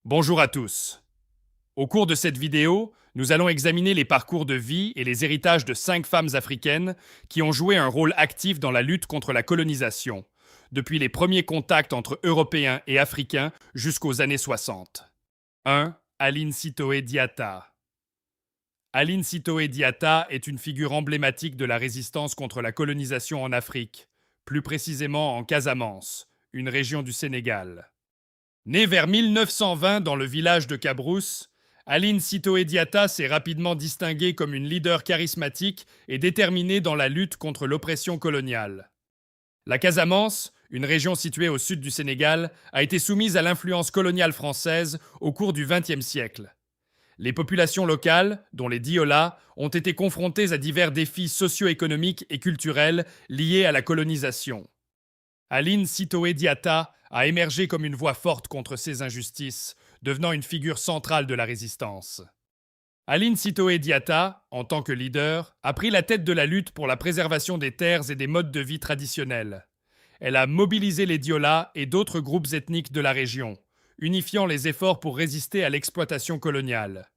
Bonjour à tous. Au cours de cette vidéo, nous allons examiner les parcours de vie et les héritages de 5 femmes africaines qui ont joué un rôle actif dans la lutte contre la colonisation, depuis les premiers contacts entre Européens et Africains jusqu'aux années 60. 1. Aline Sitoé Diatta. Aline Sitoé Diatta est une figure emblématique de la résistance contre la colonisation en Afrique, plus précisément en Casamance, une région du Sénégal. Née vers 1920 dans le village de Cabrousse, Aline Sitoé Diatta s'est rapidement distinguée comme une leader charismatique et déterminée dans la lutte contre l'oppression coloniale. La Casamance, une région située au sud du Sénégal, a été soumise à l'influence coloniale française au cours du XXe siècle. Les populations locales, dont les Diola, ont été confrontées à divers défis socio-économiques et culturels liés à la colonisation. Aline Sitoé Diatta a émergé comme une voix forte contre ces injustices, devenant une figure centrale de la résistance. Aline Sitoé Diatta, en tant que leader, a pris la tête de la lutte pour la préservation des terres et des modes de vie traditionnels. Elle a mobilisé les Diola et d'autres groupes ethniques de la région, unifiant les efforts pour résister à l'exploitation coloniale.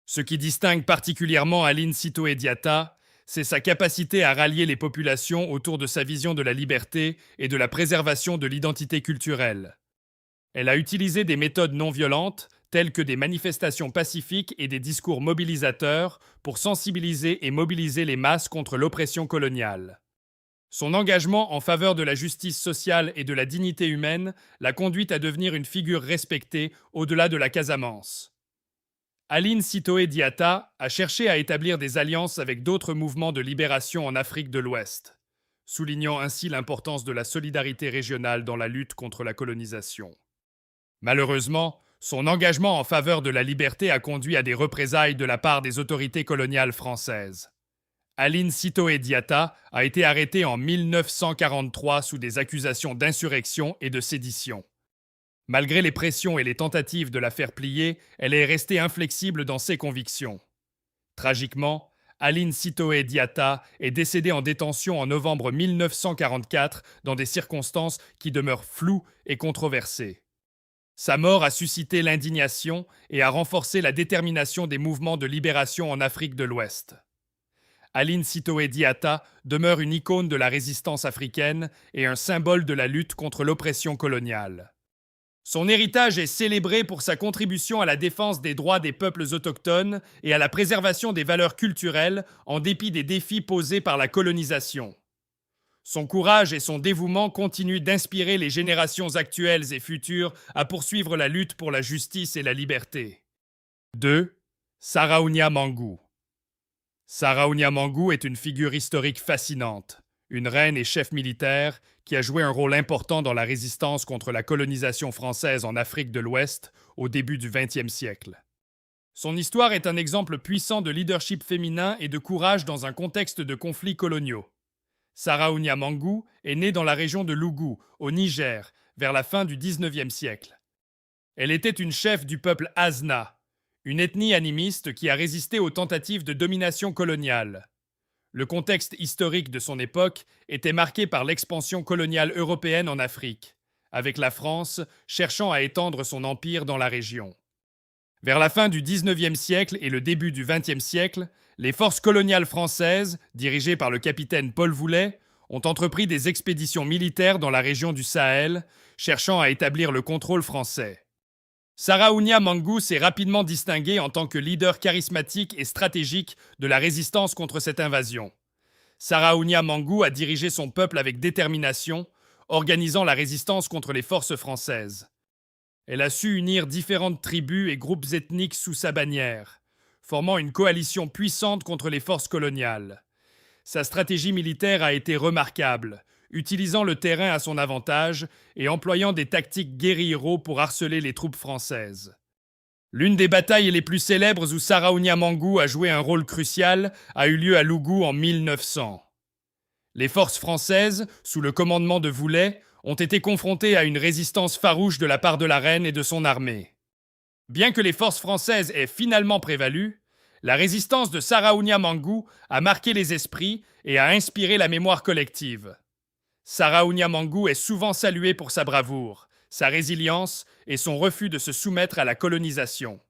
Ce qui distingue particulièrement Aline Sitoé Diatta, c'est sa capacité à rallier les populations autour de sa vision de la liberté et de la préservation de l'identité culturelle. Elle a utilisé des méthodes non violentes, telles que des manifestations pacifiques et des discours mobilisateurs, pour sensibiliser et mobiliser les masses contre l'oppression coloniale. Son engagement en faveur de la justice sociale et de la dignité humaine l'a conduite à devenir une figure respectée au-delà de la Casamance. Aline Sitoé Diatta a cherché à établir des alliances avec d'autres mouvements de libération en Afrique de l'Ouest, soulignant ainsi l'importance de la solidarité régionale dans la lutte contre la colonisation. Malheureusement, son engagement en faveur de la liberté a conduit à des représailles de la part des autorités coloniales françaises. Aline Sitoé Diatta a été arrêtée en 1943 sous des accusations d'insurrection et de sédition. Malgré les pressions et les tentatives de la faire plier, elle est restée inflexible dans ses convictions. Tragiquement, Aline Sitoé Diatta est décédée en détention en novembre 1944 dans des circonstances qui demeurent floues et controversées. Sa mort a suscité l'indignation et a renforcé la détermination des mouvements de libération en Afrique de l'Ouest. Aline Sitoé Diatta demeure une icône de la résistance africaine et un symbole de la lutte contre l'oppression coloniale. Son héritage est célébré pour sa contribution à la défense des droits des peuples autochtones et à la préservation des valeurs culturelles en dépit des défis posés par la colonisation. Son courage et son dévouement continuent d'inspirer les générations actuelles et futures à poursuivre la lutte pour la justice et la liberté. 2. Saraounia Mangou. Saraounia Mangou est une figure historique fascinante, une reine et chef militaire qui a joué un rôle important dans la résistance contre la colonisation française en Afrique de l'Ouest au début du XXe siècle. Son histoire est un exemple puissant de leadership féminin et de courage dans un contexte de conflits coloniaux. Saraounia Mangou est née dans la région de Lougou, au Niger, vers la fin du XIXe siècle. Elle était une chef du peuple Azna, une ethnie animiste qui a résisté aux tentatives de domination coloniale. Le contexte historique de son époque était marqué par l'expansion coloniale européenne en Afrique, avec la France cherchant à étendre son empire dans la région. Vers la fin du XIXe siècle et le début du XXe siècle, les forces coloniales françaises, dirigées par le capitaine Paul Voulet, ont entrepris des expéditions militaires dans la région du Sahel, cherchant à établir le contrôle français. Saraounia Mangou s'est rapidement distinguée en tant que leader charismatique et stratégique de la résistance contre cette invasion. Saraounia Mangou a dirigé son peuple avec détermination, organisant la résistance contre les forces françaises. Elle a su unir différentes tribus et groupes ethniques sous sa bannière, formant une coalition puissante contre les forces coloniales. Sa stratégie militaire a été remarquable, utilisant le terrain à son avantage et employant des tactiques guérilleros pour harceler les troupes françaises. L'une des batailles les plus célèbres où Saraounia Mangou a joué un rôle crucial a eu lieu à Lougou en 1900. Les forces françaises, sous le commandement de Voulet, ont été confrontées à une résistance farouche de la part de la reine et de son armée. Bien que les forces françaises aient finalement prévalu, la résistance de Saraounia Mangou a marqué les esprits et a inspiré la mémoire collective. Saraounia Mangou est souvent saluée pour sa bravoure, sa résilience et son refus de se soumettre à la colonisation.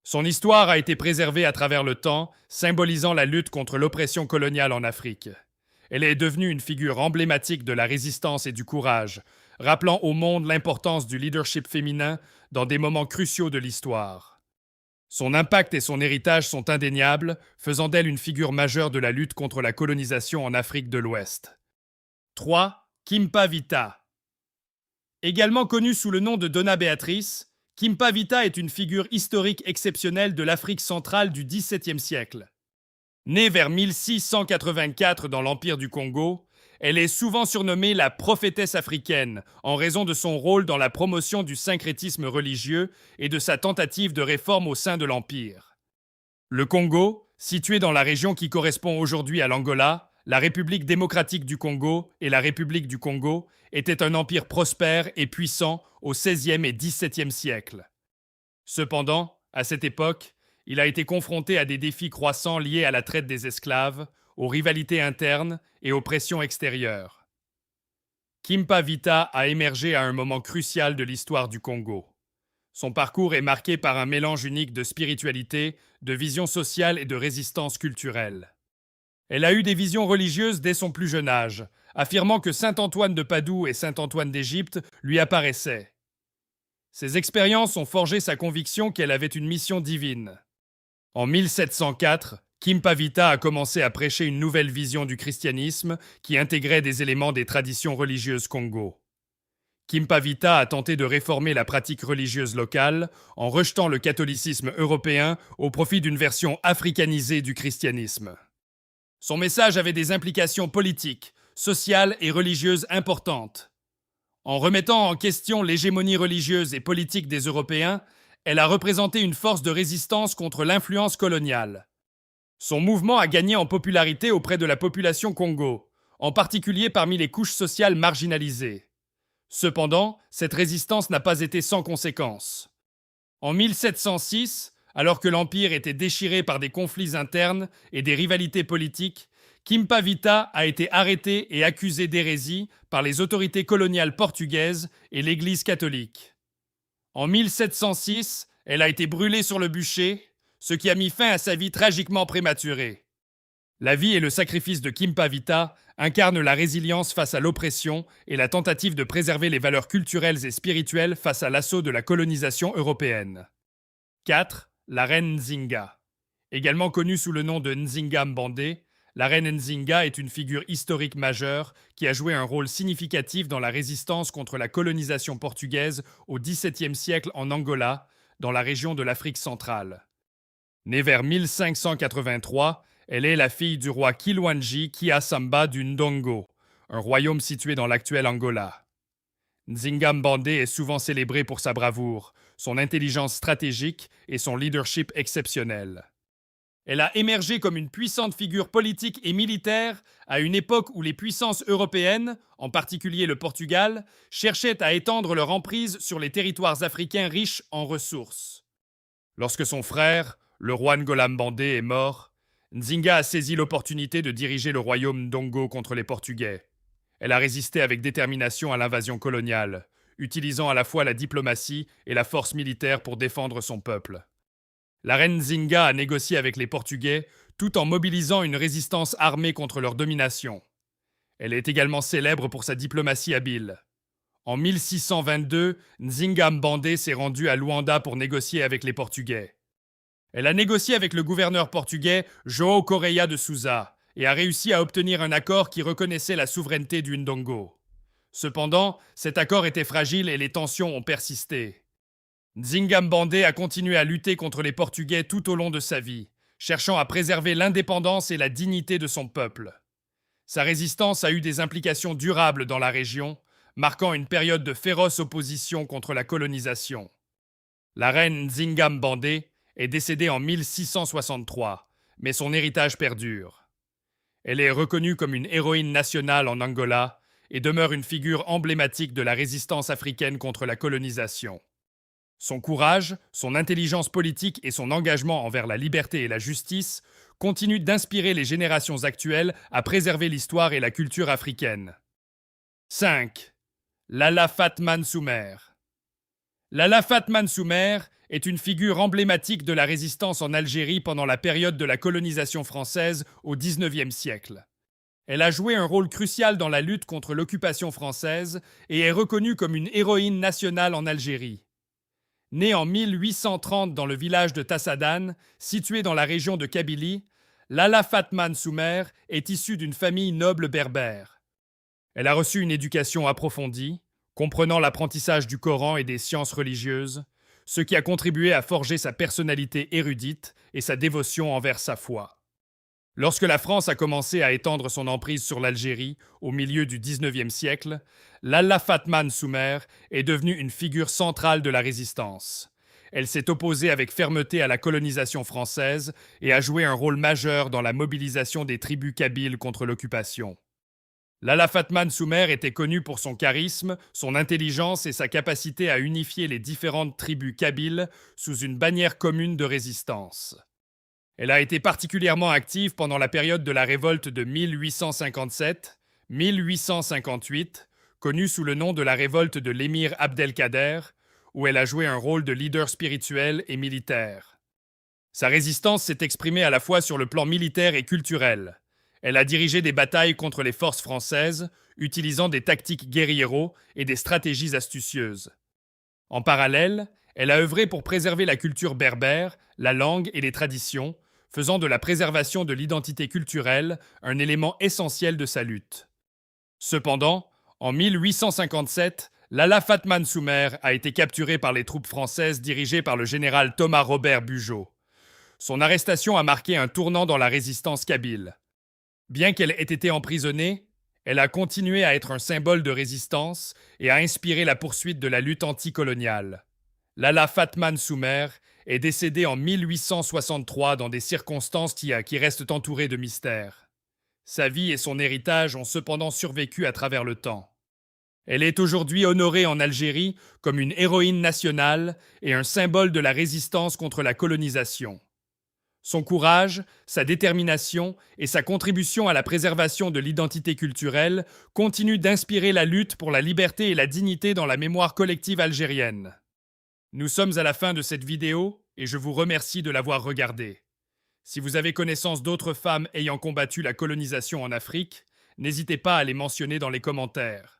Son histoire a été préservée à travers le temps, symbolisant la lutte contre l'oppression coloniale en Afrique. Elle est devenue une figure emblématique de la résistance et du courage, rappelant au monde l'importance du leadership féminin dans des moments cruciaux de l'histoire. Son impact et son héritage sont indéniables, faisant d'elle une figure majeure de la lutte contre la colonisation en Afrique de l'Ouest. 3. Kimpavita. Également connue sous le nom de Donna Beatrice, Kimpavita est une figure historique exceptionnelle de l'Afrique centrale du XVIIe siècle. Née vers 1684 dans l'Empire du Congo, elle est souvent surnommée la prophétesse africaine en raison de son rôle dans la promotion du syncrétisme religieux et de sa tentative de réforme au sein de l'Empire. Le Congo, situé dans la région qui correspond aujourd'hui à l'Angola, la République démocratique du Congo et la République du Congo, était un empire prospère et puissant au XVIe et XVIIe siècle. Cependant, à cette époque, il a été confronté à des défis croissants liés à la traite des esclaves, aux rivalités internes et aux pressions extérieures. Kimpavita a émergé à un moment crucial de l'histoire du Congo. Son parcours est marqué par un mélange unique de spiritualité, de vision sociale et de résistance culturelle. Elle a eu des visions religieuses dès son plus jeune âge, affirmant que saint Antoine de Padoue et saint Antoine d'Égypte lui apparaissaient. Ces expériences ont forgé sa conviction qu'elle avait une mission divine. En 1704, Kimpavita a commencé à prêcher une nouvelle vision du christianisme qui intégrait des éléments des traditions religieuses Congo. Kimpavita a tenté de réformer la pratique religieuse locale en rejetant le catholicisme européen au profit d'une version africanisée du christianisme. Son message avait des implications politiques, sociales et religieuses importantes. En remettant en question l'hégémonie religieuse et politique des Européens, elle a représenté une force de résistance contre l'influence coloniale. Son mouvement a gagné en popularité auprès de la population Congo, en particulier parmi les couches sociales marginalisées. Cependant, cette résistance n'a pas été sans conséquences. En 1706, alors que l'Empire était déchiré par des conflits internes et des rivalités politiques, Kimpavita a été arrêté et accusé d'hérésie par les autorités coloniales portugaises et l'Église catholique. En 1706, elle a été brûlée sur le bûcher, ce qui a mis fin à sa vie tragiquement prématurée. La vie et le sacrifice de Kimpavita incarnent la résilience face à l'oppression et la tentative de préserver les valeurs culturelles et spirituelles face à l'assaut de la colonisation européenne. 4. La reine Nzinga. Également connue sous le nom de Nzinga Mbandé, la reine Nzinga est une figure historique majeure qui a joué un rôle significatif dans la résistance contre la colonisation portugaise au XVIIe siècle en Angola, dans la région de l'Afrique centrale. Née vers 1583, elle est la fille du roi Kilwanji Kiasamba du Ndongo, un royaume situé dans l'actuel Angola. Nzinga Mbandé est souvent célébrée pour sa bravoure, son intelligence stratégique et son leadership exceptionnel. Elle a émergé comme une puissante figure politique et militaire à une époque où les puissances européennes, en particulier le Portugal, cherchaient à étendre leur emprise sur les territoires africains riches en ressources. Lorsque son frère, le roi Ngola Mbandé, est mort, Nzinga a saisi l'opportunité de diriger le royaume Ndongo contre les Portugais. Elle a résisté avec détermination à l'invasion coloniale, utilisant à la fois la diplomatie et la force militaire pour défendre son peuple. La reine Nzinga a négocié avec les Portugais tout en mobilisant une résistance armée contre leur domination. Elle est également célèbre pour sa diplomatie habile. En 1622, Nzinga Mbandé s'est rendue à Luanda pour négocier avec les Portugais. Elle a négocié avec le gouverneur portugais João Correia de Sousa et a réussi à obtenir un accord qui reconnaissait la souveraineté du Ndongo. Cependant, cet accord était fragile et les tensions ont persisté. Nzinga Mbandé a continué à lutter contre les Portugais tout au long de sa vie, cherchant à préserver l'indépendance et la dignité de son peuple. Sa résistance a eu des implications durables dans la région, marquant une période de féroce opposition contre la colonisation. La reine Nzinga Mbandé est décédée en 1663, mais son héritage perdure. Elle est reconnue comme une héroïne nationale en Angola et demeure une figure emblématique de la résistance africaine contre la colonisation. Son courage, son intelligence politique et son engagement envers la liberté et la justice continuent d'inspirer les générations actuelles à préserver l'histoire et la culture africaine. 5. Lala Fatman Soumer. Lalla Fatma Soumer est une figure emblématique de la résistance en Algérie pendant la période de la colonisation française au XIXe siècle. Elle a joué un rôle crucial dans la lutte contre l'occupation française et est reconnue comme une héroïne nationale en Algérie. Née en 1830 dans le village de Tassadan, situé dans la région de Kabylie, Lalla Fatma Soumer est issue d'une famille noble berbère. Elle a reçu une éducation approfondie, comprenant l'apprentissage du Coran et des sciences religieuses, ce qui a contribué à forger sa personnalité érudite et sa dévotion envers sa foi. Lorsque la France a commencé à étendre son emprise sur l'Algérie au milieu du XIXe siècle, Lalla Fatma Soumer est devenue une figure centrale de la résistance. Elle s'est opposée avec fermeté à la colonisation française et a joué un rôle majeur dans la mobilisation des tribus kabyles contre l'occupation. Lalla Fatma Soumer était connue pour son charisme, son intelligence et sa capacité à unifier les différentes tribus kabyles sous une bannière commune de résistance. Elle a été particulièrement active pendant la période de la révolte de 1857-1858, connue sous le nom de la révolte de l'émir Abdelkader, où elle a joué un rôle de leader spirituel et militaire. Sa résistance s'est exprimée à la fois sur le plan militaire et culturel. Elle a dirigé des batailles contre les forces françaises, utilisant des tactiques guérilleros et des stratégies astucieuses. En parallèle, elle a œuvré pour préserver la culture berbère, la langue et les traditions, faisant de la préservation de l'identité culturelle un élément essentiel de sa lutte. Cependant, en 1857, Lalla Fatma Soumer a été capturée par les troupes françaises dirigées par le général Thomas Robert Bugeaud. Son arrestation a marqué un tournant dans la résistance kabyle. Bien qu'elle ait été emprisonnée, elle a continué à être un symbole de résistance et a inspiré la poursuite de la lutte anticoloniale. Lalla Fatma Soumer est décédée en 1863 dans des circonstances qui restent entourées de mystères. Sa vie et son héritage ont cependant survécu à travers le temps. Elle est aujourd'hui honorée en Algérie comme une héroïne nationale et un symbole de la résistance contre la colonisation. Son courage, sa détermination et sa contribution à la préservation de l'identité culturelle continuent d'inspirer la lutte pour la liberté et la dignité dans la mémoire collective algérienne. Nous sommes à la fin de cette vidéo et je vous remercie de l'avoir regardée. Si vous avez connaissance d'autres femmes ayant combattu la colonisation en Afrique, n'hésitez pas à les mentionner dans les commentaires.